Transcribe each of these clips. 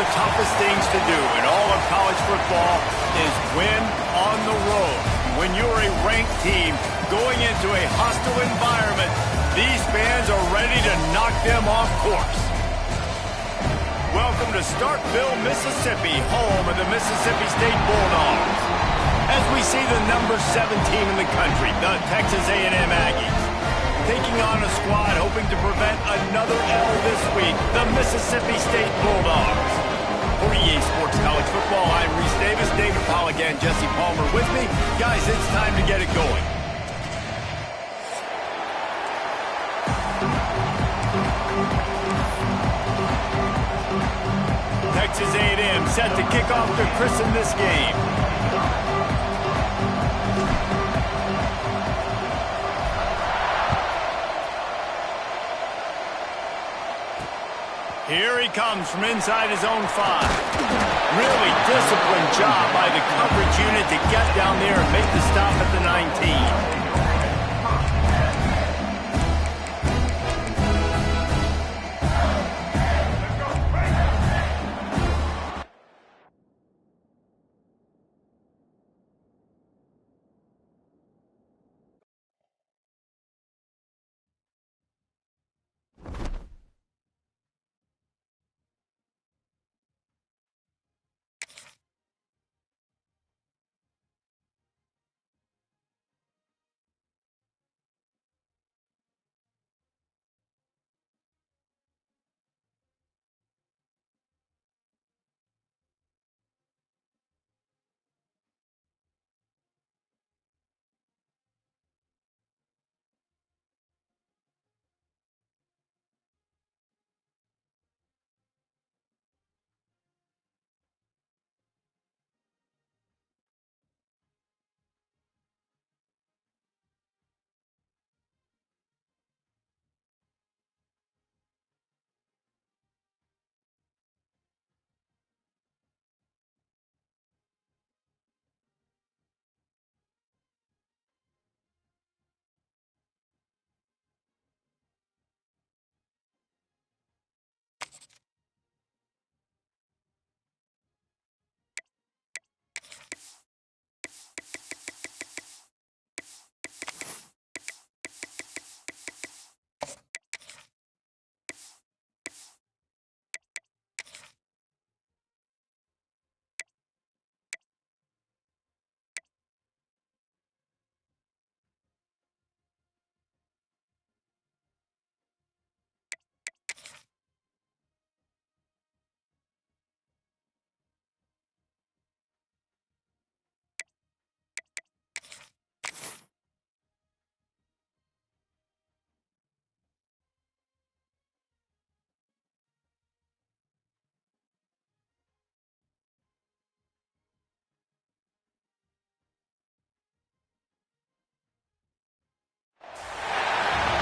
the toughest things to do in all of college football is win on the road. When you're a ranked team going into a hostile environment, these fans are ready to knock them off course. Welcome to Starkville, Mississippi, home of the Mississippi State Bulldogs. As we see the number 7 team in the country, the Texas A&M Aggies, taking on a squad hoping to prevent another L this week, the Mississippi State Bulldogs. For EA Sports College Football, I'm Reese Davis, David Pollack, and Jesse Palmer with me. Guys, it's time to get it going. Texas A&M set to kick off to christen this game. Here he comes from inside his own 5. Really disciplined job by the coverage unit to get down there and make the stop at the 19.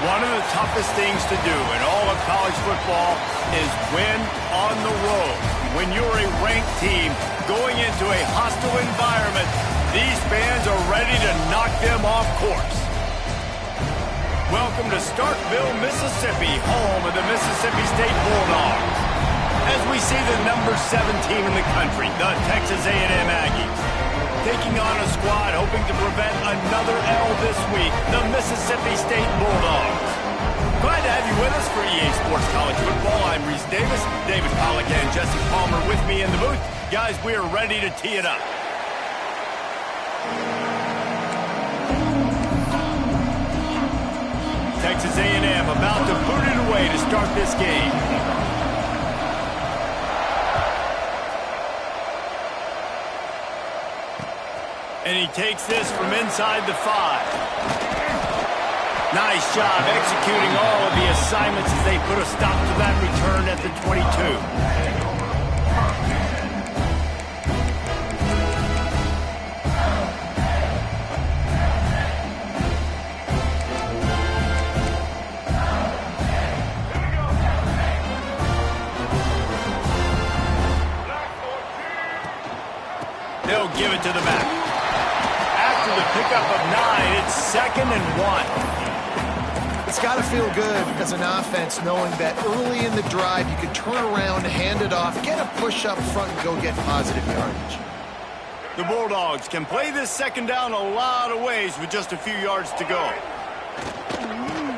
One of the toughest things to do in all of college football is win on the road. When you're a ranked team going into a hostile environment, these fans are ready to knock them off course. Welcome to Starkville, Mississippi, home of the Mississippi State Bulldogs. As we see the number 7 team in the country, the Texas A&M Aggies, taking on a squad hoping to prevent another L this week, the Mississippi State Bulldogs. Glad to have you with us for EA Sports College Football. I'm Reese Davis, David Pollack, and Jesse Palmer with me in the booth. Guys, we are ready to tee it up. Texas A&M about to put it away to start this game. And he takes this from inside the 5. Nice job executing all of the assignments as they put a stop to that return at the 22. They'll give it to the back. After the pickup of 9, it's 2nd and 1. It's got to feel good as an offense knowing that early in the drive you could turn around, hand it off, get a push up front, and go get positive yardage. The Bulldogs can play this second down a lot of ways with just a few yards to go.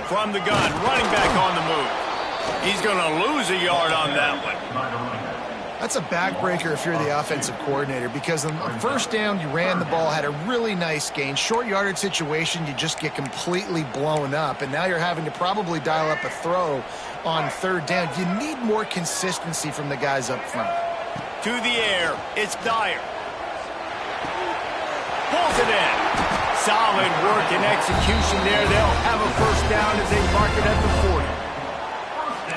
From the gun, running back on the move. He's going to lose a yard on that one. That's a backbreaker if you're the offensive coordinator, because on first down, you ran the ball, had a really nice gain. Short yardage situation, you just get completely blown up, and now you're having to probably dial up a throw on third down. You need more consistency from the guys up front. To the air, it's Dyer. Pulls it in. Solid work and execution there. They'll have a first down as they mark it at the 40.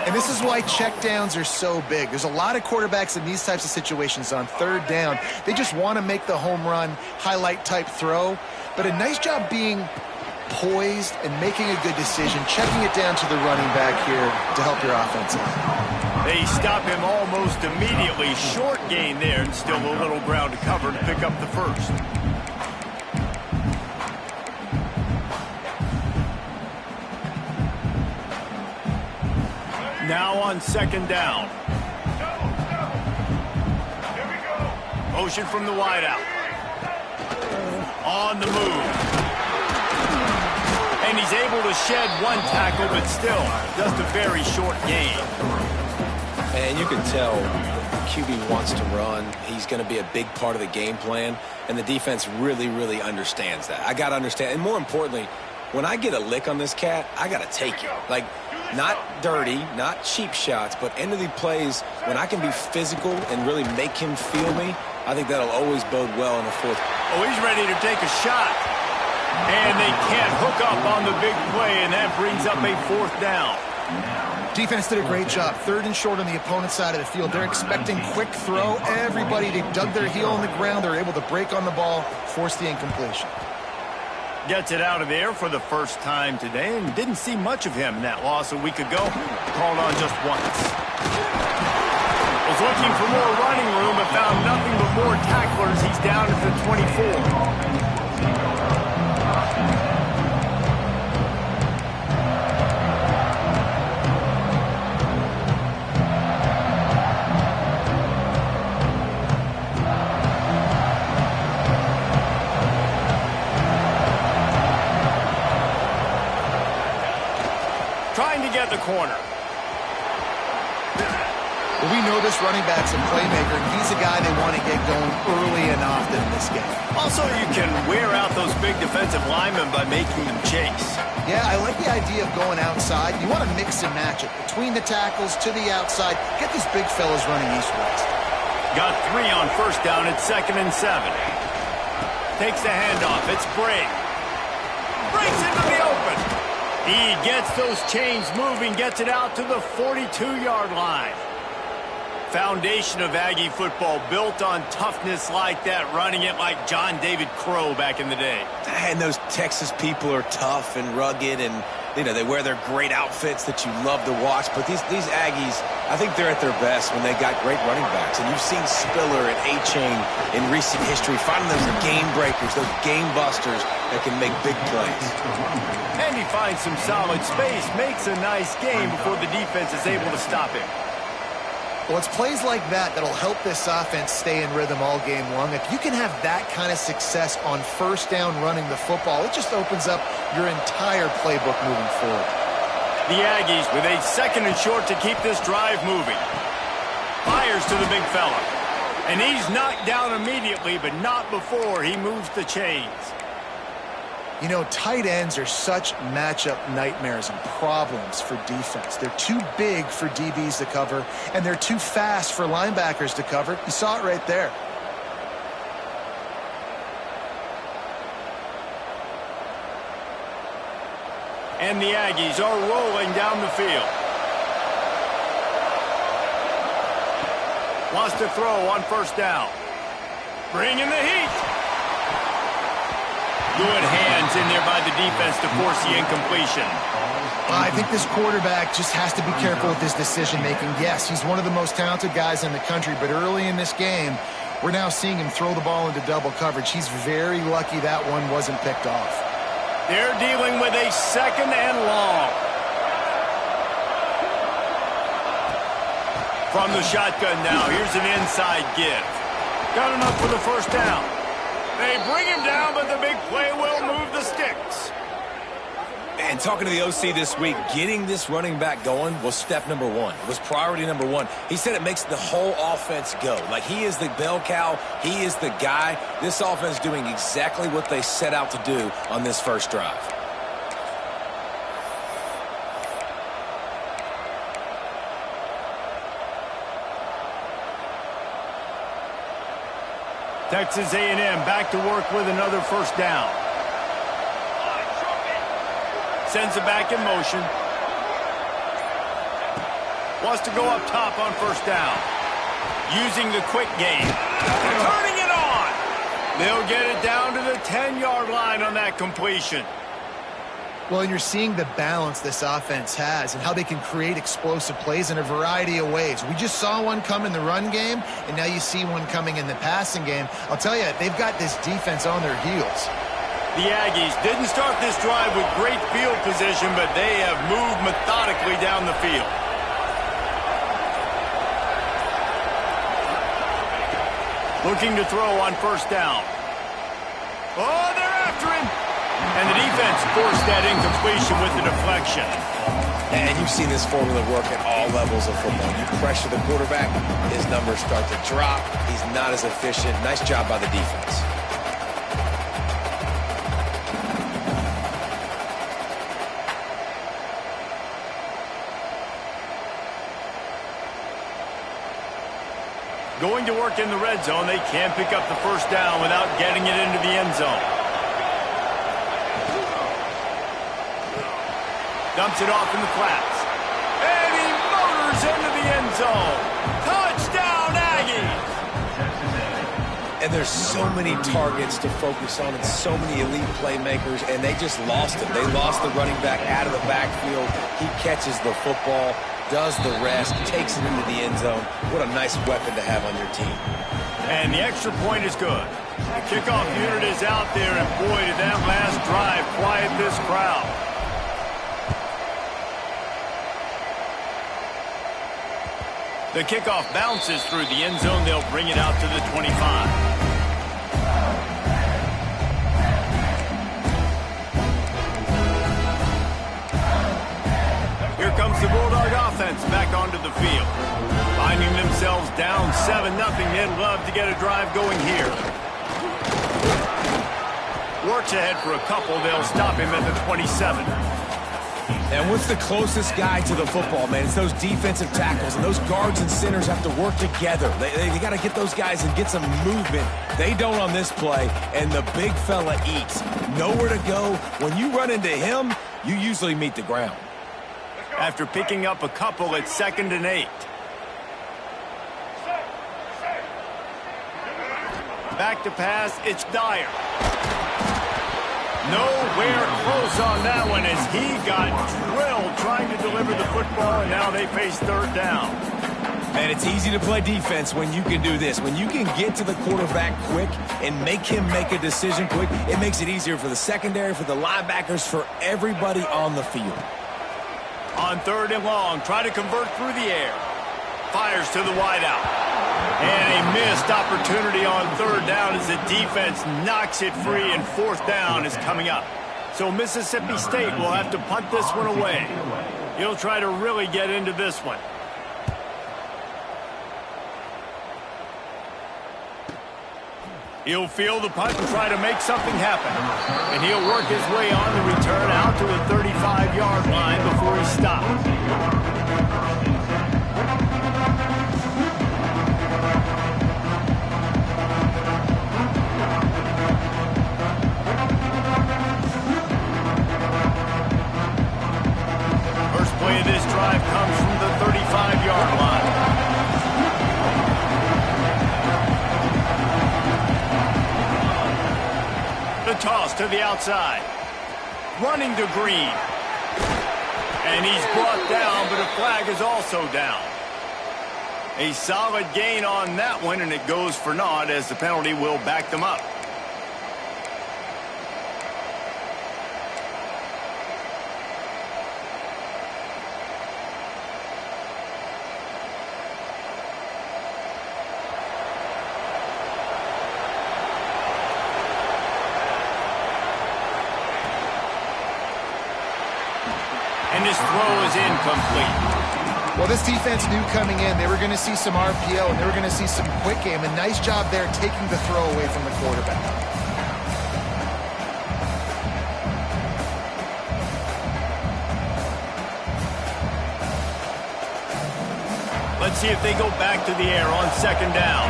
And this is why checkdowns are so big. There's a lot of quarterbacks in these types of situations on third down. They just want to make the home run, highlight type throw. But a nice job being poised and making a good decision, checking it down to the running back here to help your offense out. They stop him almost immediately. Short gain there and still a little ground to cover to pick up the first. Now on second down. Motion from the wideout. On the move. And he's able to shed one tackle, but still just a very short gain. And you can tell QB wants to run. He's going to be a big part of the game plan, and the defense really, really understands that. I got to understand, and more importantly, when I get a lick on this cat, I got to take it. Like, not dirty, not cheap shots, but end of the plays, when I can be physical and really make him feel me, I think that'll always bode well in the fourth. Oh, he's ready to take a shot. And they can't hook up on the big play, and that brings up a fourth down. Defense did a great job. Third and short on the opponent's side of the field. They're expecting quick throw. Everybody, they dug their heel on the ground. They're able to break on the ball, force the incompletion. Gets it out of there for the first time today, and didn't see much of him in that loss a week ago. Called on just once. Was looking for more running room, but found nothing but more tacklers. He's down at the 24. Trying to get the corner. Well, we know this running back's a playmaker, and he's a guy they want to get going early and often in this game. Also, you can wear out those big defensive linemen by making them chase. Yeah, I like the idea of going outside. You want to mix and match it. Between the tackles, to the outside. Get these big fellas running east-west. Got 3 on first down at 2nd and 7. Takes the handoff. It's Bray. Breaks into the open. He gets those chains moving, gets it out to the 42-yard line. Foundation of Aggie football built on toughness like that, running it like John David Crow back in the day. And those Texas people are tough and rugged, and you know they wear their great outfits that you love to watch. But these Aggies, I think they're at their best when they got great running backs. And you've seen Spiller and A-Chain in recent history finding those game breakers, those game busters that can make big plays. And he finds some solid space, makes a nice game before the defense is able to stop him. Well, it's plays like that that'll help this offense stay in rhythm all game long. If you can have that kind of success on first down running the football, it just opens up your entire playbook moving forward. The Aggies with a 2nd and short to keep this drive moving. Fires to the big fella. And he's knocked down immediately, but not before he moves the chains. You know, tight ends are such matchup nightmares and problems for defense. They're too big for DBs to cover, and they're too fast for linebackers to cover. You saw it right there. And the Aggies are rolling down the field. Wants to throw on first down. Bring in the heat. Good hands in there by the defense to force the incompletion. I think this quarterback just has to be careful with his decision-making. Yes, he's one of the most talented guys in the country, but early in this game, we're now seeing him throw the ball into double coverage. He's very lucky that one wasn't picked off. They're dealing with a 2nd and long. From the shotgun now, here's an inside give. Got enough for the first down. They bring him down, but the big play will move the sticks. And talking to the OC this week, getting this running back going was step number one, was priority number one. He said it makes the whole offense go. Like, he is the bell cow. He is the guy. This offense doing exactly what they set out to do on this first drive. Texas A&M back to work with another first down. Sends it back in motion. Wants to go up top on first down. Using the quick game. Turning it on. They'll get it down to the 10-yard line on that completion. Well, and you're seeing the balance this offense has and how they can create explosive plays in a variety of ways. We just saw one come in the run game, and now you see one coming in the passing game. I'll tell you, they've got this defense on their heels. The Aggies didn't start this drive with great field position, but they have moved methodically down the field. Looking to throw on first down. Oh, they're after him. And the defense forced that incompletion with the deflection. And you've seen this formula work at all levels of football. You pressure the quarterback, his numbers start to drop. He's not as efficient. Nice job by the defense. Going to work in the red zone, they can't pick up the first down without getting it into the end zone. Dumps it off in the flats. And he motors into the end zone. Touchdown, Aggies! And there's so many targets to focus on and so many elite playmakers, and they just lost it. They lost the running back out of the backfield. He catches the football, does the rest, takes it into the end zone. What a nice weapon to have on your team. And the extra point is good. The kickoff unit is out there, and boy, did that last drive quiet this crowd. The kickoff bounces through the end zone. They'll bring it out to the 25. Here comes the Bulldog offense back onto the field. Finding themselves down 7-0. They'd love to get a drive going here. Works ahead for a couple. They'll stop him at the 27. And what's the closest guy to the football, man? It's those defensive tackles, and those guards and centers have to work together. They got to get those guys and get some movement. They don't on this play, and the big fella eats. Nowhere to go. When you run into him, you usually meet the ground. After picking up a couple at 2nd and 8. Back to pass, it's Dyer. Nowhere close on that one as he got drilled trying to deliver the football, and now they face 3rd down. And it's easy to play defense when you can do this. When you can get to the quarterback quick and make him make a decision quick, it makes it easier for the secondary, for the linebackers, for everybody on the field. On 3rd and long, try to convert through the air. Fires to the wideout. And a missed opportunity on 3rd down as the defense knocks it free, and 4th down is coming up. So Mississippi State will have to punt this one away. He'll try to really get into this one. He'll field the punt and try to make something happen. And he'll work his way on the return out to the 35-yard line before he stops. First play of this drive comes from the 35-yard line. The toss to the outside. Running to Green. And he's brought down, but a flag is also down. A solid gain on that one, and it goes for naught as the penalty will back them up. his throw is incomplete. Well, this defense knew coming in they were going to see some RPO and they were going to see some quick game. A nice job there taking the throw away from the quarterback. Let's see if they go back to the air on second down.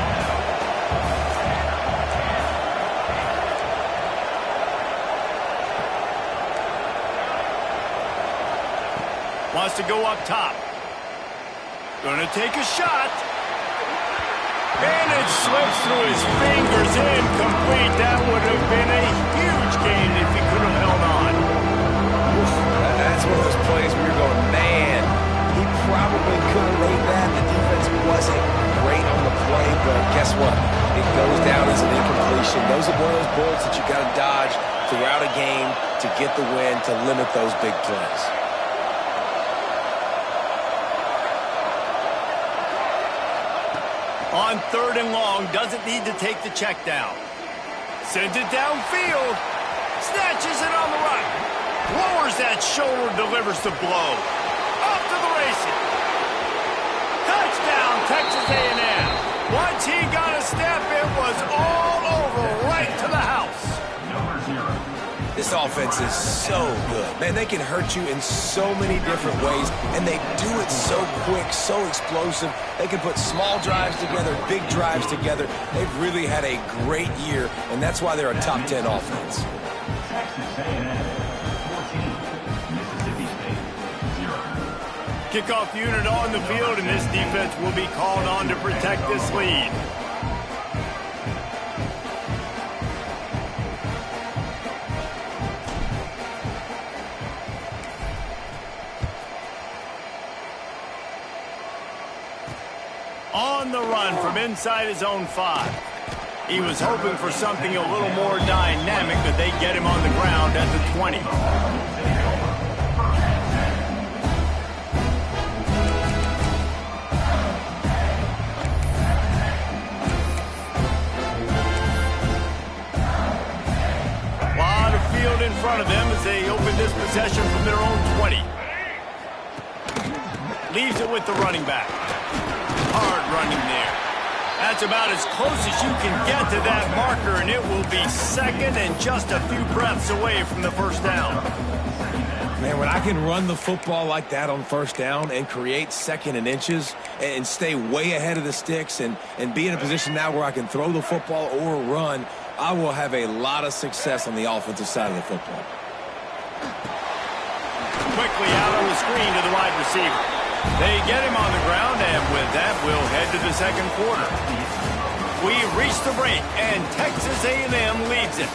Wants to go up top. Gonna take a shot. And it slips through his fingers. Incomplete. That would have been a huge gain if he could have held on. That's one of those plays where you're going, man, he probably could have made that. The defense wasn't great on the play, but guess what? It goes down as an incompletion. Those are one of those bullets that you got to dodge throughout a game to get the win, to limit those big plays. On third and long, doesn't need to take the check down. Sends it downfield. Snatches it on the right. Lowers that shoulder, delivers the blow. Off to the races. Touchdown, Texas A&M. Once he got a step, it was all over, right to the house. This offense is so good. Man, they can hurt you in so many different ways, and they do it so quick, so explosive. They can put small drives together, big drives together. They've really had a great year, and that's why they're a top 10 offense. Texas A&M 14, Mississippi State 0. Kickoff unit on the field, and this defense will be called on to protect this lead. On the run from inside his own 5. He was hoping for something a little more dynamic, but they get him on the ground at the 20. Lot of field in front of them as they open this possession from their own 20. Leaves it with the running back. Hard running there. That's about as close as you can get to that marker, and it will be second and just a few breaths away from the first down. Man, when I can run the football like that on first down and create second and inches and stay way ahead of the sticks and be in a position now where I can throw the football or run, I will have a lot of success on the offensive side of the football. Quickly out on the screen to the wide receiver. They get him on the ground, and with that, we'll head to the second quarter. We've reached the break, and Texas A&M leads it.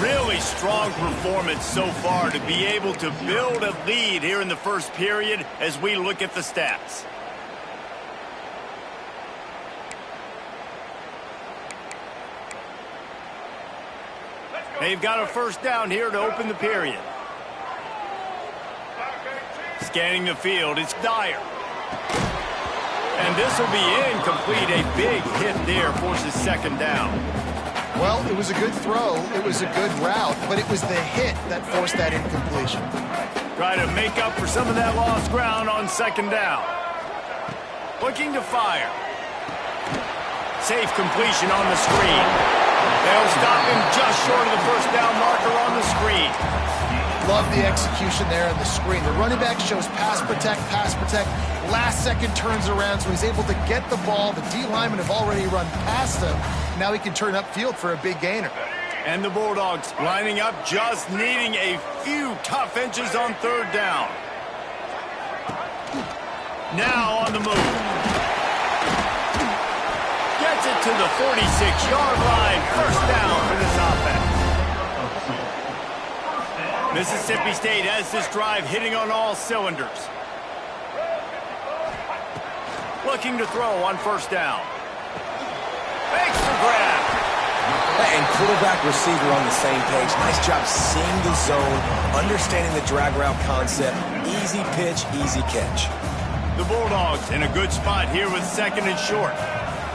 Really strong performance so far to be able to build a lead here in the first period as we look at the stats. They've got a first down here to open the period. Scanning the field, it's Dyer. And this will be incomplete. A big hit there forces second down. Well, it was a good throw. It was a good route, but it was the hit that forced that incompletion. Try to make up for some of that lost ground on second down. Looking to fire. Safe completion on the screen. They'll stop him just short of the first down marker on the screen. Love the execution there on the screen. The running back shows pass protect, last second turns around, so he's able to get the ball. The D linemen have already run past him. Now he can turn upfield for a big gainer. And the Bulldogs lining up, just needing a few tough inches on third down. Now on the move. Gets it to the 46-yard line. First down for this offense. Mississippi State has this drive hitting on all cylinders. Looking to throw on first down. Makes the grab. And quarterback receiver on the same page. Nice job seeing the zone, understanding the drag route concept. Easy pitch, easy catch. The Bulldogs in a good spot here with second and short.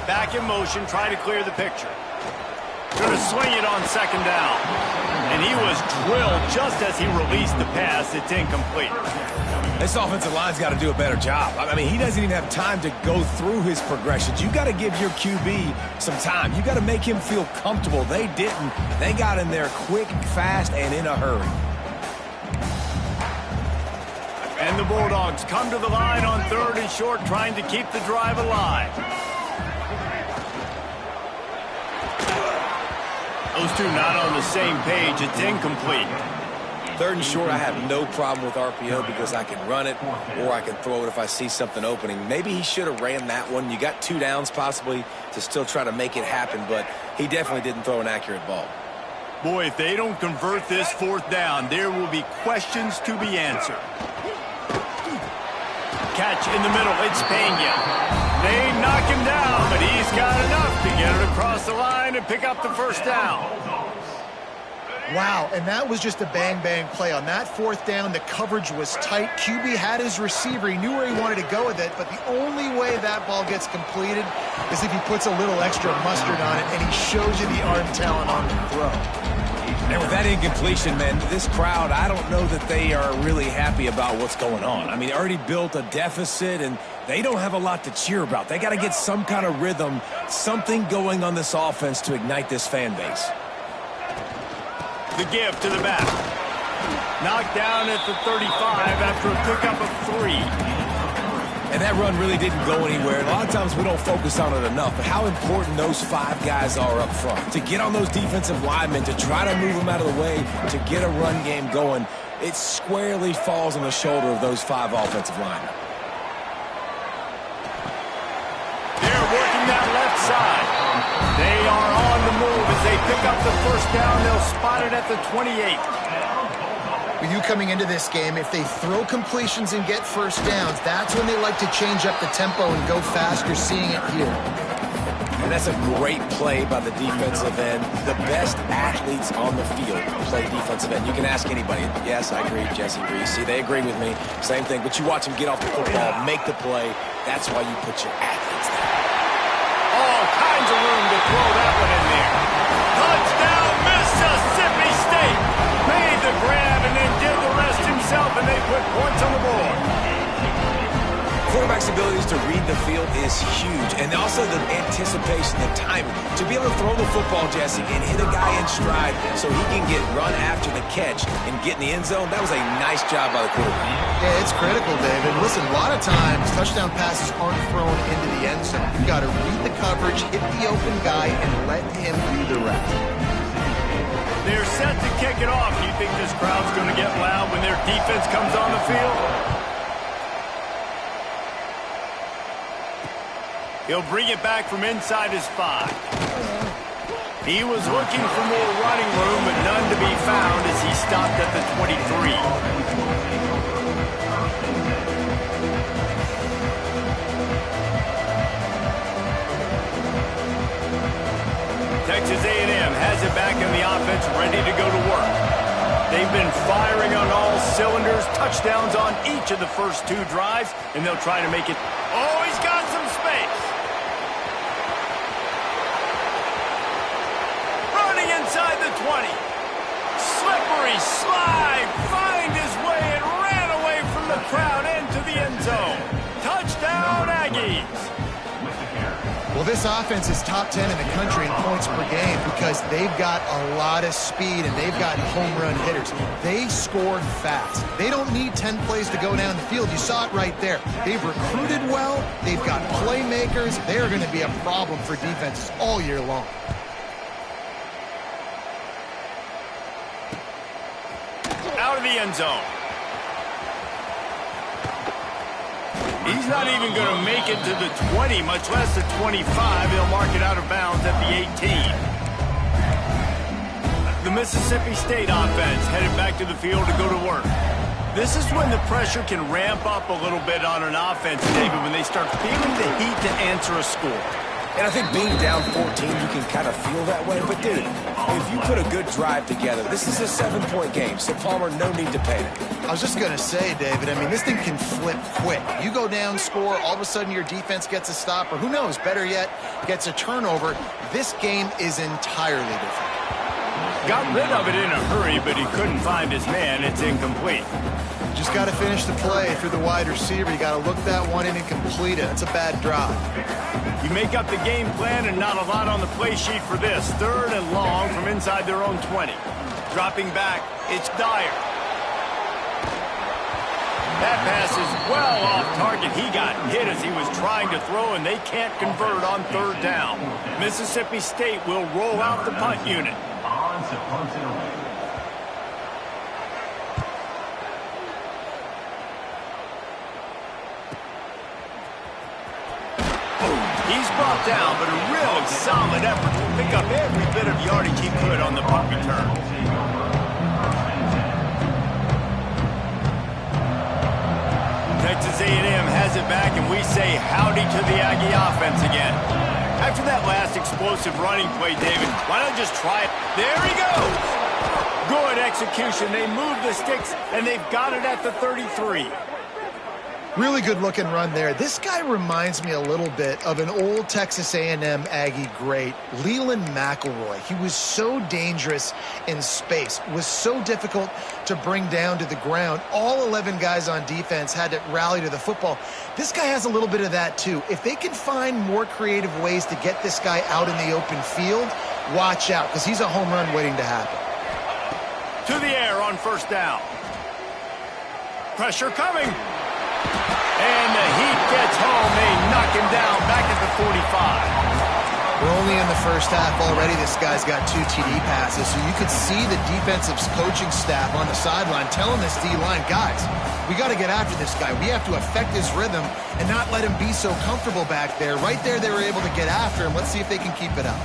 Back in motion, try to clear the picture. Going to swing it on second down. And he was drilled just as he released the pass. It's incomplete. This offensive line's got to do a better job. I mean, he doesn't even have time to go through his progressions. You got to give your QB some time. You got to make him feel comfortable. They didn't. They got in there quick, fast, and in a hurry. And the Bulldogs come to the line on 3rd and short, trying to keep the drive alive. Those two not on the same page. It's incomplete. 3rd and short, I have no problem with RPO because I can run it or I can throw it if I see something opening. Maybe he should have ran that one. You got 2 downs possibly to still try to make it happen, but he definitely didn't throw an accurate ball. Boy, if they don't convert this 4th down, there will be questions to be answered. Catch in the middle. It's Pena. They knock him down, but he's got enough to get it across the line and pick up the 1st down. Wow, and that was just a bang-bang play. On that 4th down, the coverage was tight. QB had his receiver. He knew where he wanted to go with it, but the only way that ball gets completed is if he puts a little extra mustard on it, and he shows you the arm talent on the throw. And with that incompletion, man, this crowd, I don't know that they are really happy about what's going on. I mean, they already built a deficit, and they don't have a lot to cheer about. They got to get some kind of rhythm, something going on this offense to ignite this fan base. The give to the back. Knocked down at the 35 after a pickup of 3. And that run really didn't go anywhere. And a lot of times we don't focus on it enough, but how important those 5 guys are up front. To get on those defensive linemen, to try to move them out of the way, to get a run game going, it squarely falls on the shoulder of those 5 offensive linemen. They're working that left side. They are on the move as they pick up the 1st down. They'll spot it at the 28. With you coming into this game, if they throw completions and get 1st downs, that's when they like to change up the tempo and go fast. You're seeing it here. And that's a great play by the defensive end. The best athletes on the field play defensive end. You can ask anybody. Yes, I agree, Jesse Reese. See, they agree with me. Same thing. But you watch them get off the football, make the play. That's why you put your athletes there. All kinds of room to throw that one in there. Touchdown, Mississippi State. Made the grab and then did the rest himself, and they put points on the board. Quarterback's abilities to read the field is huge, and also the anticipation, the timing. To be able to throw the football, Jesse, and hit a guy in stride so he can get run after the catch and get in the end zone, that was a nice job by the quarterback. Yeah, it's critical, David. Listen, a lot of times touchdown passes aren't thrown into the end zone. You've got to read the coverage, hit the open guy, and let him do the rest. They're set to kick it off. You think this crowd's going to get loud when their defense comes on the field? He'll bring it back from inside his 5. He was looking for more running room, but none to be found as he stopped at the 23. Texas A&M has it back in the offense, ready to go to work. They've been firing on all cylinders, touchdowns on each of the first 2 drives, and they'll try to make it. Oh, he's got some space. Running inside the 20. Slippery slide, find his way and ran away from the crowd into the end zone. Touchdown, Aggies. Well, this offense is top 10 in the country in points per game because they've got a lot of speed and they've got home run hitters. They score fast. They don't need 10 plays to go down the field. You saw it right there. They've recruited well. They've got playmakers. They're going to be a problem for defenses all year long. Out of the end zone. He's not even going to make it to the 20, much less the 25. He'll mark it out of bounds at the 18. The Mississippi State offense headed back to the field to go to work. This is when the pressure can ramp up a little bit on an offense, David, when they start feeling the heat to answer a score. And I think being down 14, you can kind of feel that way. But, dude, if you put a good drive together, this is a 7-point game, so Palmer, no need to panic. I was just going to say, David, I mean, this thing can flip quick. You go down, score, all of a sudden your defense gets a stop, or who knows, better yet, gets a turnover. This game is entirely different. Got rid of it in a hurry, but he couldn't find his man. It's incomplete. Just got to finish the play through the wide receiver. You got to look that one in and complete it. It's a bad drop. You make up the game plan and not a lot on the play sheet for this. 3rd and long from inside their own 20. Dropping back, it's Dyer. That pass is well off target. He got hit as he was trying to throw, and they can't convert on 3rd down. Mississippi State will roll out the punt unit. He's brought down, but a really solid effort to pick up every bit of yardage he could on the punt return. Texas A&M has it back, and we say howdy to the Aggie offense again. After that last explosive running play, David, why not just try it? There he goes! Good execution. They move the sticks, and they've got it at the 33. Really good looking run there. This guy reminds me a little bit of an old Texas A&M Aggie great, Leland McElroy. He was so dangerous in space, was so difficult to bring down to the ground. All 11 guys on defense had to rally to the football. This guy has a little bit of that too. If they can find more creative ways to get this guy out in the open field, watch out, because he's a home run waiting to happen. To the air on 1st down. Pressure coming. And the Heat gets home. They knock him down back at the 45. We're only in the first half already. This guy's got 2 TD passes, so you could see the defensive coaching staff on the sideline telling this D-line, guys, we got to get after this guy. We have to affect his rhythm and not let him be so comfortable back there. Right there, they were able to get after him. Let's see if they can keep it up.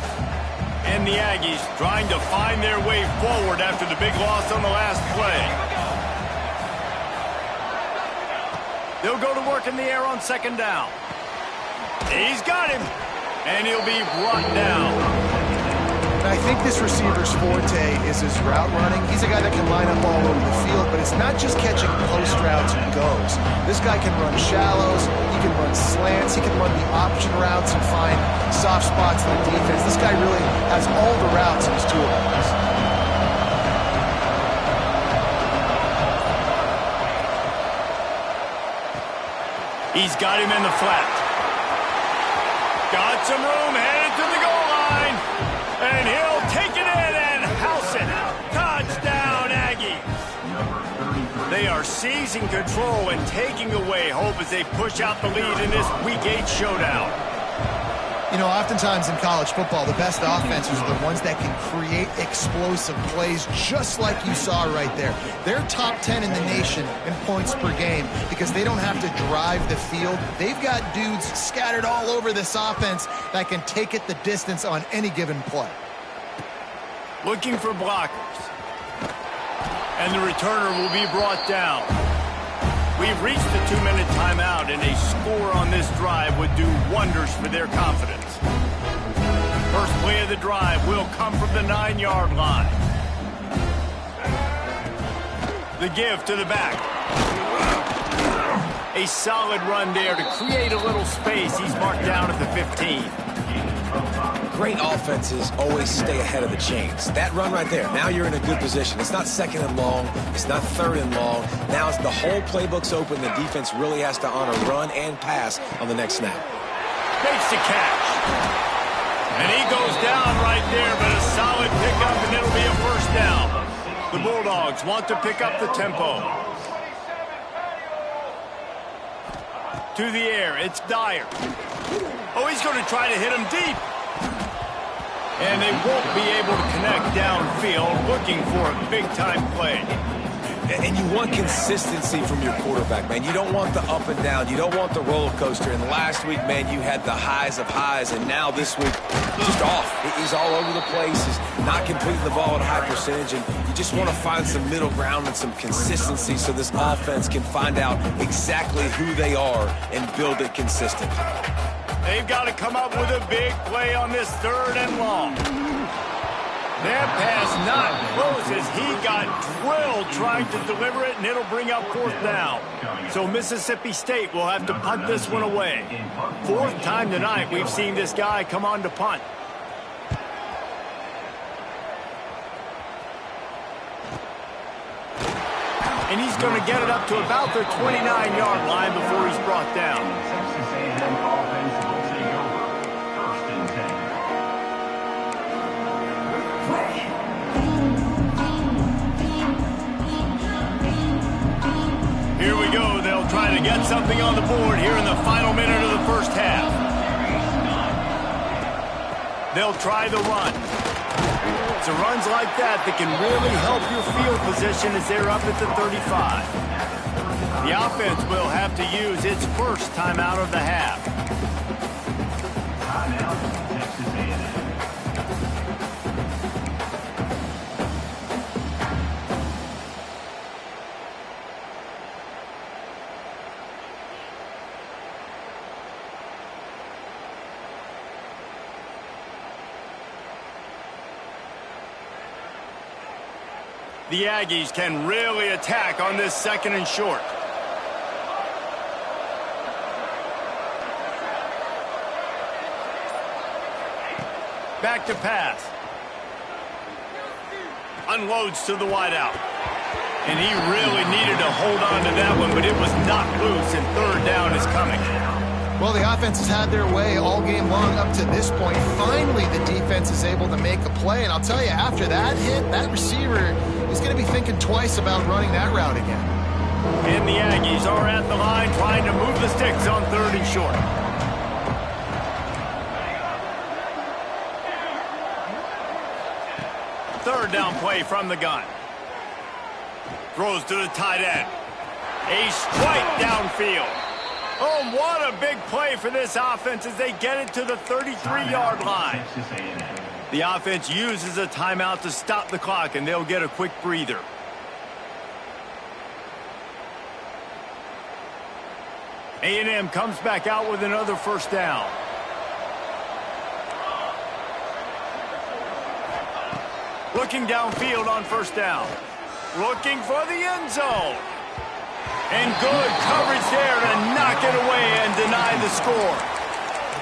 And the Aggies trying to find their way forward after the big loss on the last play. They'll go to work in the air on 2nd down. He's got him, and he'll be brought down. I think this receiver's forte is his route running. He's a guy that can line up all over the field, but it's not just catching post routes and goes. This guy can run shallows, he can run slants, he can run the option routes and find soft spots in the defense. This guy really has all the routes in his toolbox. He's got him in the flat. Got some room, headed to the goal line. And he'll take it in and house it. Touchdown, Aggies. They are seizing control and taking away hope as they push out the lead in this Week 8 showdown. You know, oftentimes in college football, the best offenses are the ones that can create explosive plays just like you saw right there. They're top 10 in the nation in points per game because they don't have to drive the field. They've got dudes scattered all over this offense that can take it the distance on any given play. Looking for blockers. And the returner will be brought down. We've reached the 2-minute timeout, and a score on this drive would do wonders for their confidence. First play of the drive will come from the 9-yard line. The give to the back. A solid run there to create a little space. He's marked down at the 15. Great offenses always stay ahead of the chains. That run right there, now you're in a good position. It's not 2nd and long. It's not 3rd and long. Now it's the whole playbook's open. The defense really has to honor run and pass on the next snap. Makes the catch. And he goes down right there, but a solid pickup, and it'll be a 1st down. The Bulldogs want to pick up the tempo. To the air, it's Dyer. Oh, he's going to try to hit him deep. And they won't be able to connect downfield, looking for a big-time play. And you want consistency from your quarterback, man. You don't want the up and down. You don't want the roller coaster. And last week, man, you had the highs of highs. And now this week, just off. He's all over the place. He's not completing the ball at a high percentage. And you just want to find some middle ground and some consistency so this offense can find out exactly who they are and build it consistently. They've got to come up with a big play on this 3rd and long. That pass not close as he got drilled trying to deliver it, and it'll bring up 4th down. So Mississippi State will have to punt this one away. 4th time tonight we've seen this guy come on to punt. And he's going to get it up to about the 29-yard line before he's brought down. Texas A&M offense will take over. 1st and 10. Here we go. They'll try to get something on the board here in the final minute of the 1st half. They'll try the run. It's runs like that that can really help your field position as they're up at the 35. The offense will have to use its first timeout of the half. Timeout, Texas A&M. The Aggies can really attack on this 2nd and short. Back to pass. Unloads to the wideout. And he really needed to hold on to that one, but it was knocked loose, and 3rd down is coming. Well, the offense has had their way all game long up to this point. Finally, the defense is able to make a play. And I'll tell you, after that hit, that receiver is going to be thinking twice about running that route again. And the Aggies are at the line trying to move the sticks on 3rd and short. Third down play from the gun. Throws to the tight end. A strike downfield. Oh, what a big play for this offense as they get it to the 33-yard line. The offense uses a timeout to stop the clock, and they'll get a quick breather. A&M comes back out with another 1st down. Looking downfield on 1st down. Looking for the end zone. And good coverage there to knock it away and deny the score.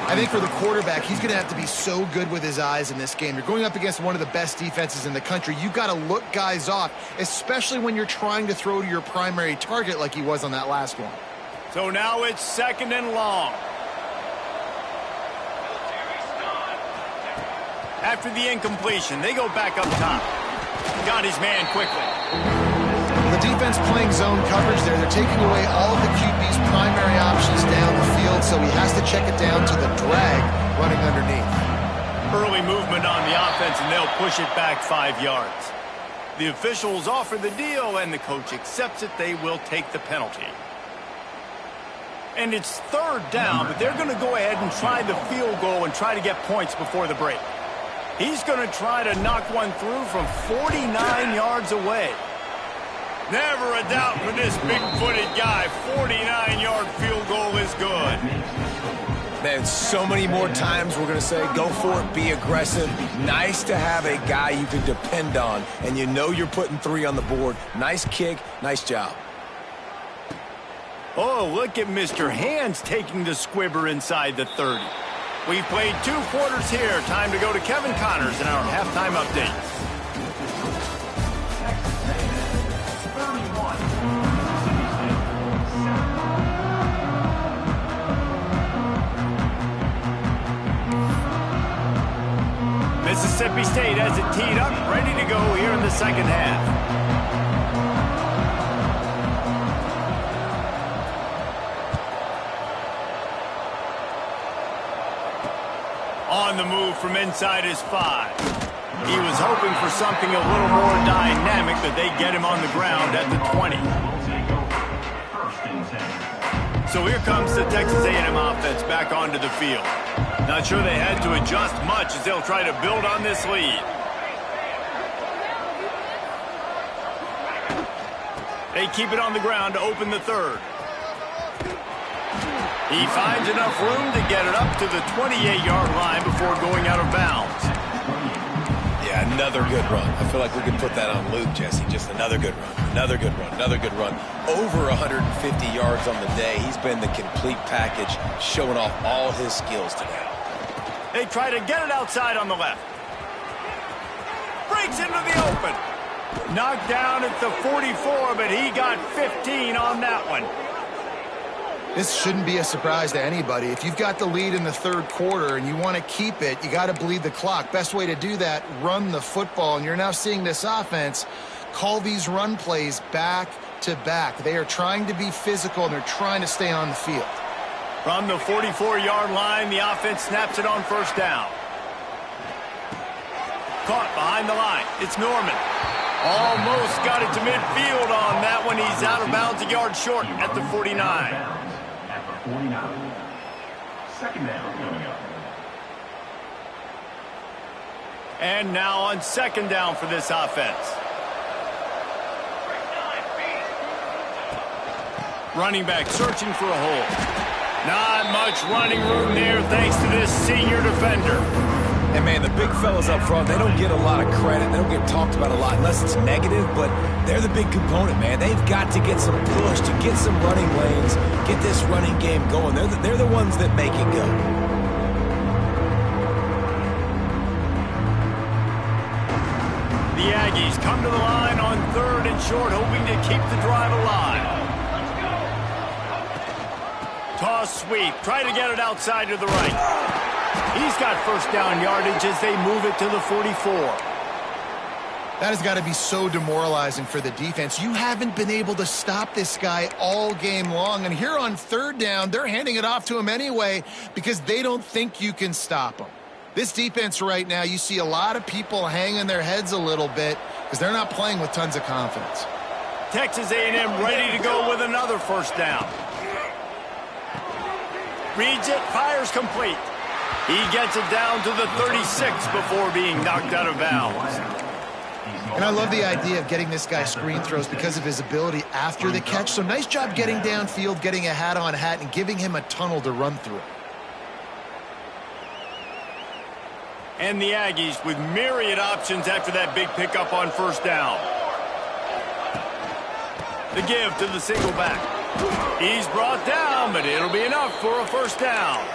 I think for the quarterback, he's going to have to be so good with his eyes in this game. You're going up against one of the best defenses in the country. You've got to look guys off, especially when you're trying to throw to your primary target like he was on that last one. So now it's 2nd and long. After the incompletion, they go back up top. Got his man quickly. The defense playing zone coverage there. They're taking away all of the QB's primary options down the field, so he has to check it down to the drag running underneath. Early movement on the offense, and they'll push it back 5 yards. The officials offer the deal, and the coach accepts it. They will take the penalty. And it's 3rd down, but they're going to go ahead and try the field goal and try to get points before the break. He's going to try to knock one through from 49 yards away. Never a doubt for this big-footed guy. 49-yard field goal is good. Man, so many more times we're going to say, go for it, be aggressive. Nice to have a guy you can depend on, and you know you're putting 3 on the board. Nice kick, nice job. Oh, look at Mr. Hands taking the squibber inside the 30. We've played 2 quarters here. Time to go to Kevin Connors in our halftime update. Mississippi State has it teed up, ready to go here in the 2nd half. On the move from inside his 5. He was hoping for something a little more dynamic, but they get him on the ground at the 20. So here comes the Texas A&M offense back onto the field. Not sure they had to adjust much as they'll try to build on this lead. They keep it on the ground to open the 3rd. He finds enough room to get it up to the 28-yard line before going out of bounds. Yeah, another good run. I feel like we could put that on loop, Jesse. Just another good run, another good run, another good run. Over 150 yards on the day. He's been the complete package, showing off all his skills today. They try to get it outside on the left. Breaks into the open. Knocked down at the 44, but he got 15 on that one. This shouldn't be a surprise to anybody. If you've got the lead in the third quarter and you want to keep it, you got to bleed the clock. Best way to do that, run the football. And you're now seeing this offense call these run plays back to back. They are trying to be physical, and they're trying to stay on the field. From the 44-yard line, the offense snaps it on first down. Caught behind the line. It's Norman. Almost got it to midfield on that one. He's out of bounds a yard short at the 49. At the 49. Second down coming up. And now on second down for this offense. Running back searching for a hole. Not much running room there thanks to this senior defender. And, man, the big fellas up front, they don't get a lot of credit. They don't get talked about a lot unless it's negative, but they're the big component, man. They've got to get some push, to get some running lanes, get this running game going. They're the ones that make it go. The Aggies come to the line on third and short, hoping to keep the drive alive. Toss sweep. Try to get it outside to the right. He's got first down yardage as they move it to the 44. That has got to be so demoralizing for the defense. You haven't been able to stop this guy all game long. And here on third down, they're handing it off to him anyway because they don't think you can stop him. This defense right now, you see a lot of people hanging their heads a little bit because they're not playing with tons of confidence. Texas A&M ready to go with another first down. Reads it, fires complete. He gets it down to the 36 before being knocked out of bounds. And I love the idea of getting this guy screen throws because of his ability after the catch. So nice job getting downfield, getting a hat-on hat, and giving him a tunnel to run through. And the Aggies with myriad options after that big pickup on first down. The give to the single back. He's brought down, but it'll be enough for a first down.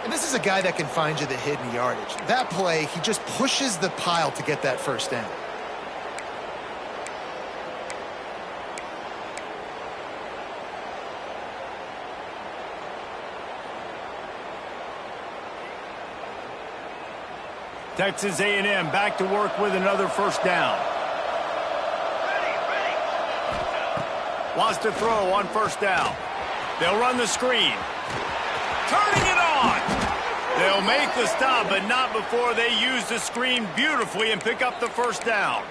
And this is a guy that can find you the hidden yardage. That play, he just pushes the pile to get that first down. Texas A&M back to work with another first down. Wants to throw on first down. They'll run the screen. Turning it on. They'll make the stop, but not before they use the screen beautifully and pick up the first down.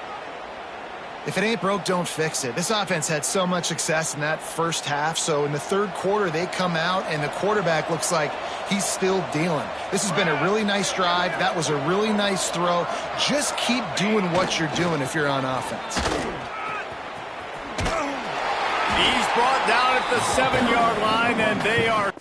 If it ain't broke, don't fix it. This offense had so much success in that first half, so in the third quarter, they come out, and the quarterback looks like he's still dealing. This has been a really nice drive. That was a really nice throw. Just keep doing what you're doing if you're on offense. He's brought down at the 7-yard line, and they are...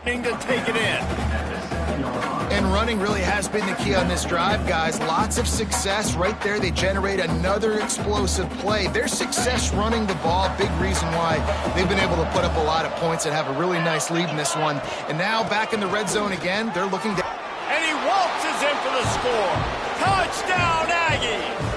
to take it in. And running really has been the key on this drive, guys. Lots of success right there. They generate another explosive play. Their success running the ball, big reason why they've been able to put up a lot of points and have a really nice lead in this one. And now back in the red zone again. They're looking to... And he waltzes in for the score. Touchdown, Aggies!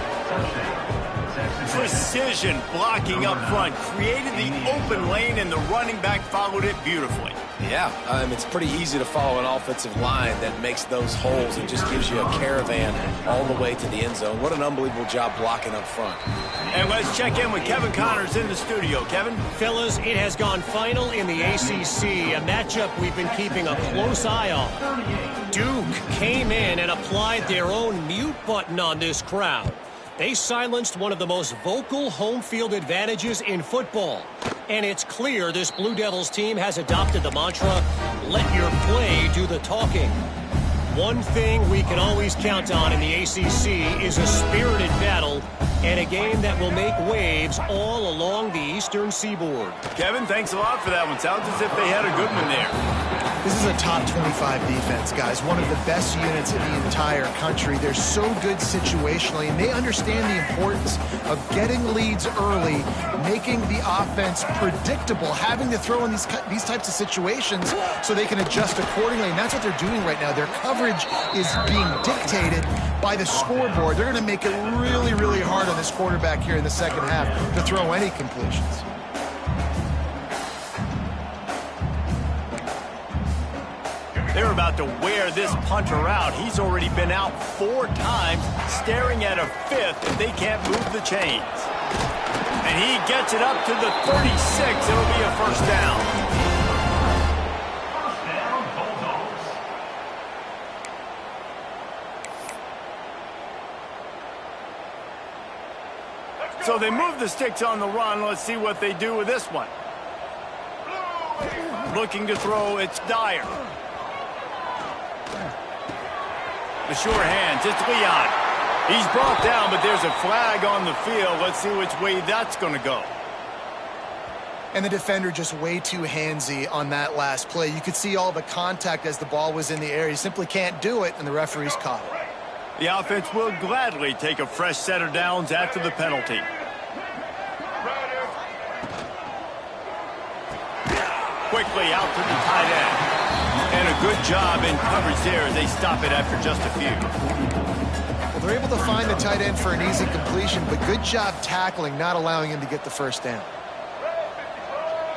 Precision blocking up front created the open lane, and the running back followed it beautifully. Yeah, it's pretty easy to follow an offensive line that makes those holes and just gives you a caravan all the way to the end zone. What an unbelievable job blocking up front. And let's check in with Kevin Connors in the studio. Kevin? Fellas, it has gone final in the ACC, a matchup we've been keeping a close eye on. Duke came in and applied their own mute button on this crowd. They silenced one of the most vocal home field advantages in football. And it's clear this Blue Devils team has adopted the mantra, let your play do the talking. One thing we can always count on in the ACC is a spirited battle and a game that will make waves all along the eastern seaboard. Kevin, thanks a lot for that one. Sounds as if they had a good one there. This is a top 25 defense, guys. One of the best units in the entire country. They're so good situationally, and they understand the importance of getting leads early, making the offense predictable, having to throw in these types of situations so they can adjust accordingly, and that's what they're doing right now. Their coverage is being dictated by the scoreboard. They're going to make it really, really hard on this quarterback here in the second half to throw any completions. They're about to wear this punter out. He's already been out 4 times, staring at a 5th if they can't move the chains. And he gets it up to the 36. It'll be a first down. So they move the sticks on the run. Let's see what they do with this one. Looking to throw, it's Dyer. The sure hands, it's Leon. He's brought down, but there's a flag on the field. Let's see which way that's going to go. And the defender just way too handsy on that last play. You could see all the contact as the ball was in the air. He simply can't do it, and the referee's caught it. The offense will gladly take a fresh set of downs after the penalty. Quickly out to the tight end. And a good job in coverage there as they stop it after just a few. Well, they're able to find the tight end for an easy completion, but good job tackling, not allowing him to get the first down.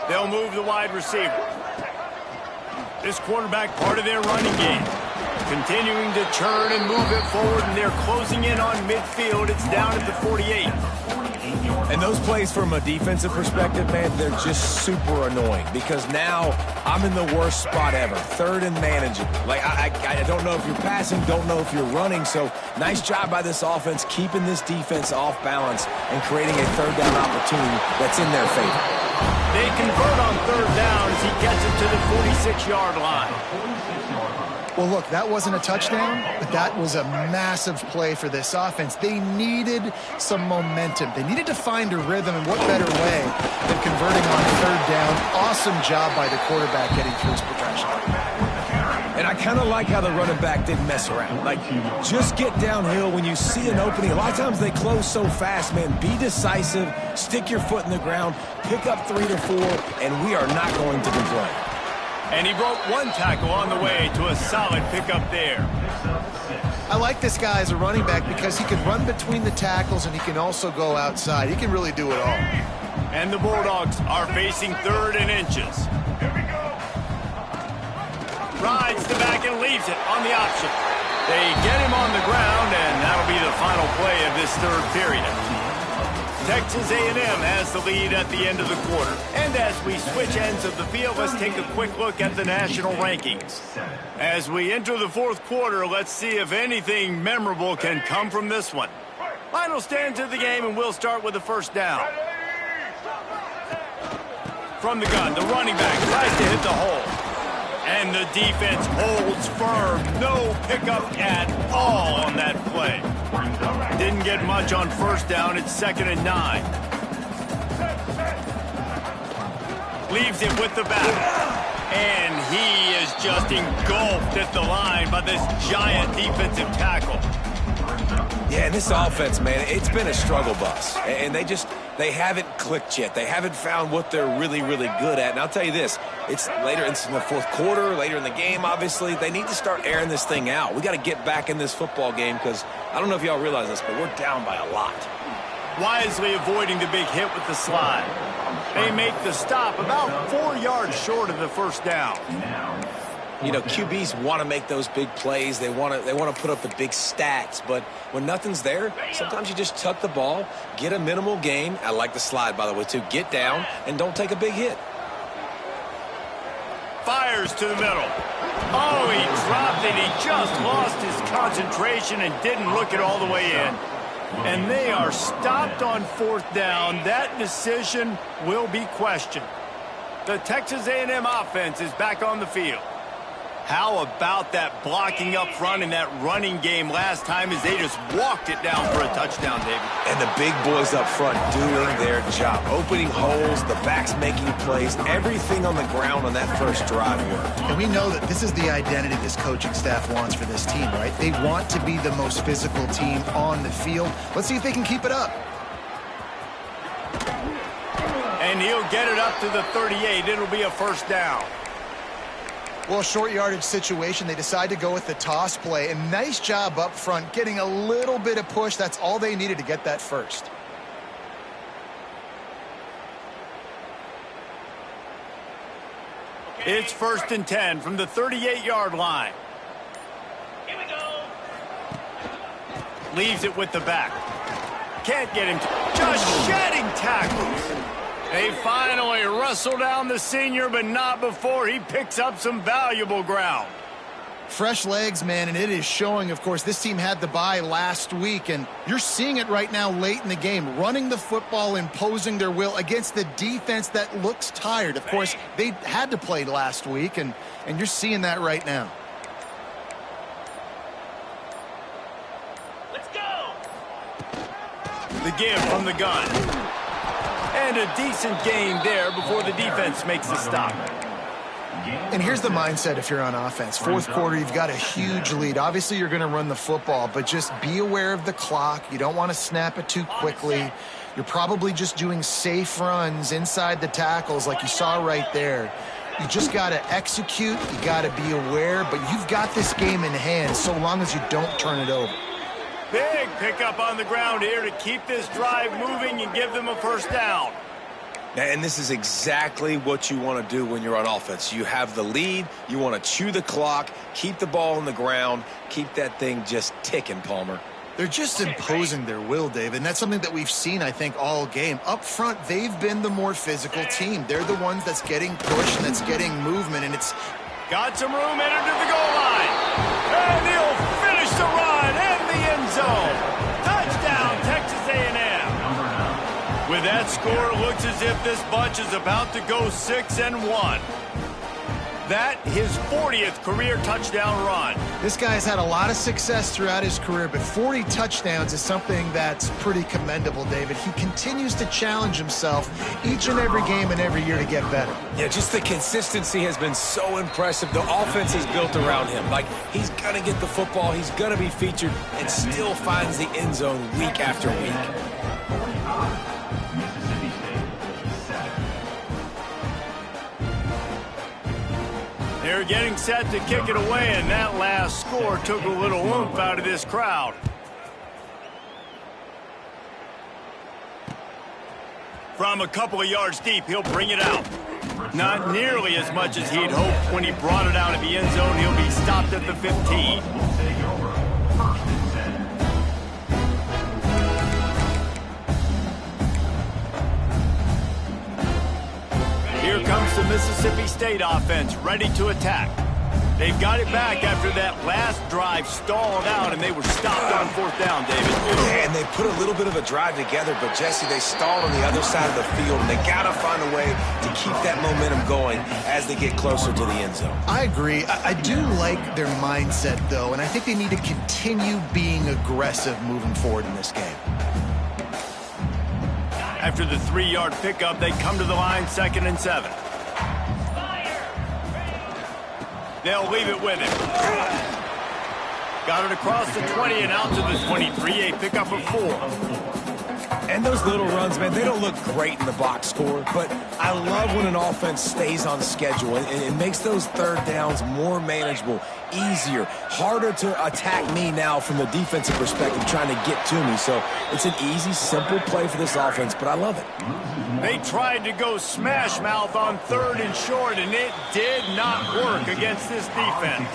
They'll move the wide receiver. This quarterback part of their running game. Continuing to turn and move it forward, and they're closing in on midfield. It's down at the 48. And those plays from a defensive perspective, man, they're just super annoying because now I'm in the worst spot ever. 3rd and manageable. Like, I don't know if you're passing, don't know if you're running. So nice job by this offense keeping this defense off balance and creating a 3rd down opportunity that's in their favor. They convert on 3rd down as he gets it to the 46-yard line. Well, look, that wasn't a touchdown, but that was a massive play for this offense. They needed some momentum. They needed to find a rhythm, and what better way than converting on 3rd down. Awesome job by the quarterback getting through his progression. And I kind of like how the running back didn't mess around. Like, just get downhill when you see an opening. A lot of times they close so fast, man. Be decisive, stick your foot in the ground, pick up 3 to 4, and we are not going to complain. And he broke 1 tackle on the way to a solid pickup there. I like this guy as a running back because he can run between the tackles and he can also go outside. He can really do it all. And the Bulldogs are facing 3rd and inches. Rides the back and leaves it on the option. They get him on the ground, and that'll be the final play of this 3rd period. Texas A&M has the lead at the end of the quarter. And as we switch ends of the field, let's take a quick look at the national rankings. As we enter the 4th quarter, let's see if anything memorable can come from this one. Final stands of the game, and we'll start with the first down. From the gun, the running back tries to hit the hole. And the defense holds firm. No pickup at all on that play. Didn't get much on first down. It's 2nd and 9. Leaves it with the back. And he is just engulfed at the line by this giant defensive tackle. Yeah, and this offense, man, it's been a struggle bus. And they haven't clicked yet. They haven't found what they're really, really good at. And I'll tell you this, it's later in the fourth quarter, later in the game, obviously. They need to start airing this thing out. We got to get back in this football game because I don't know if y'all realize this, but we're down by a lot. Wisely avoiding the big hit with the slide. They make the stop about 4 yards short of the first down. You know, QBs want to make those big plays. They want to put up the big stats. But when nothing's there, sometimes you just tuck the ball, get a minimal gain. I like the slide, by the way, too. Get down and don't take a big hit. Fires to the middle. Oh, he dropped it. He just lost his concentration and didn't look it all the way in. And they are stopped on fourth down. That decision will be questioned. The Texas A&M offense is back on the field. How about that blocking up front in that running game last time as they just walked it down for a touchdown, David? And the big boys up front doing their job. Opening holes, the backs making plays, everything on the ground on that first drive worked. And we know that this is the identity this coaching staff wants for this team, right? They want to be the most physical team on the field. Let's see if they can keep it up. And he'll get it up to the 38. It'll be a first down. Well, short yardage situation, they decide to go with the toss play. And nice job up front, getting a little bit of push. That's all they needed to get that first. It's 1st and 10 from the 38-yard line. Here we go. Leaves it with the back. Can't get him. Just shedding tackles. They finally wrestle down the senior, but not before he picks up some valuable ground. Fresh legs, man, and it is showing, of course. This team had the bye last week, and you're seeing it right now late in the game. Running the football, imposing their will against the defense that looks tired. Of course, they had to play last week, and you're seeing that right now. Let's go. The give from the gun. And a decent gain there before the defense makes the stop. And here's the mindset if you're on offense. Fourth quarter, you've got a huge lead. Obviously, you're going to run the football, but just be aware of the clock. You don't want to snap it too quickly. You're probably just doing safe runs inside the tackles like you saw right there. You just got to execute. You got to be aware, but you've got this game in hand so long as you don't turn it over. Big pickup on the ground here to keep this drive moving and give them a first down. And this is exactly what you want to do when you're on offense. You have the lead. You want to chew the clock, keep the ball on the ground, keep that thing just ticking, Palmer. They're just imposing their will, Dave, and that's something that we've seen, I think, all game. Up front, they've been the more physical team. They're the ones that's getting pushed and that's getting movement, and it's... Got some room, entered to the goal line. And he'll finish the run in the end zone. Touchdown, Texas A&M. With that score, it looks as if this bunch is about to go 6-1. That, his 40th career touchdown run. This guy's had a lot of success throughout his career, but 40 touchdowns is something that's pretty commendable, David. He continues to challenge himself each and every game and every year to get better. Yeah, just the consistency has been so impressive. The offense is built around him. Like, he's going to get the football, he's going to be featured, and still finds the end zone week after week. They're getting set to kick it away, and that last score took a little oomph out of this crowd. From a couple of yards deep, he'll bring it out. Not nearly as much as he'd hoped when he brought it out of the end zone. He'll be stopped at the 15. Here comes the Mississippi State offense, ready to attack. They've got it back after that last drive stalled out, and they were stopped on fourth down, David. Yeah, and they put a little bit of a drive together, but, Jesse, they stalled on the other side of the field, and they got to find a way to keep that momentum going as they get closer to the end zone. I agree. I do like their mindset, though, and I think they need to continue being aggressive moving forward in this game. After the 3-yard pickup, they come to the line 2nd and 7. They'll leave it with him. Got it across the 20 and out to the 23, a pickup of 4. And those little runs, man, they don't look great in the box score, but I love when an offense stays on schedule, and it makes those third downs more manageable, easier, harder to attack me now from the defensive perspective trying to get to me. So it's an easy, simple play for this offense, but I love it. They tried to go smash mouth on 3rd and short, and it did not work against this defense.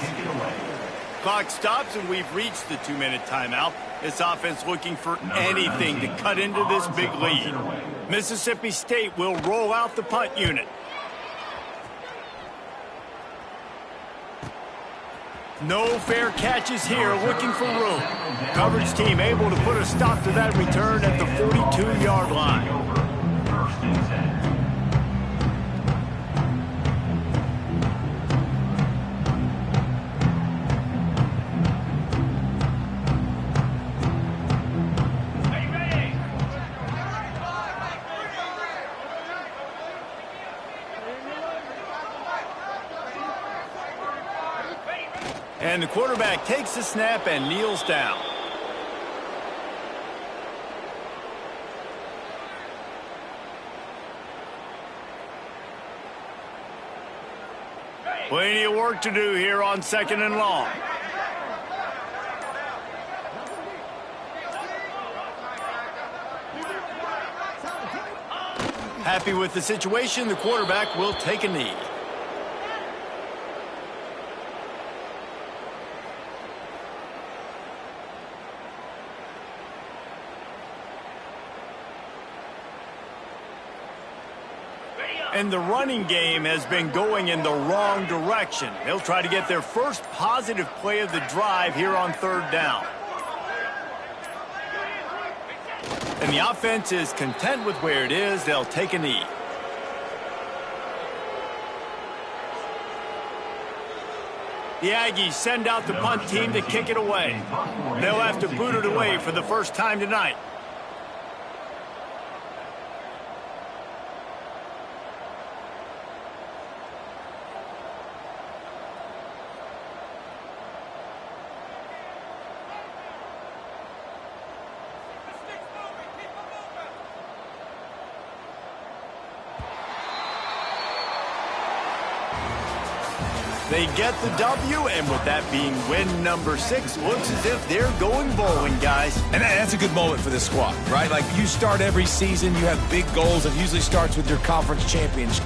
Clock stops, and we've reached the 2-minute timeout. This offense looking for anything to cut into this big lead. Mississippi State will roll out the punt unit. No fair catches here, looking for room. Coverage team able to put a stop to that return at the 42-yard line. And the quarterback takes the snap and kneels down. Plenty of work to do here on 2nd and long. Happy with the situation, the quarterback will take a knee. And the running game has been going in the wrong direction. They'll try to get their first positive play of the drive here on 3rd down. And the offense is content with where it is. They'll take a knee. The Aggies send out the punt team to kick it away. They'll have to boot it away for the first time tonight. They get the W, and with that being win number 6, looks as if they're going bowling, guys. And that's a good moment for this squad, right? Like, you start every season, you have big goals. It usually starts with your conference championship.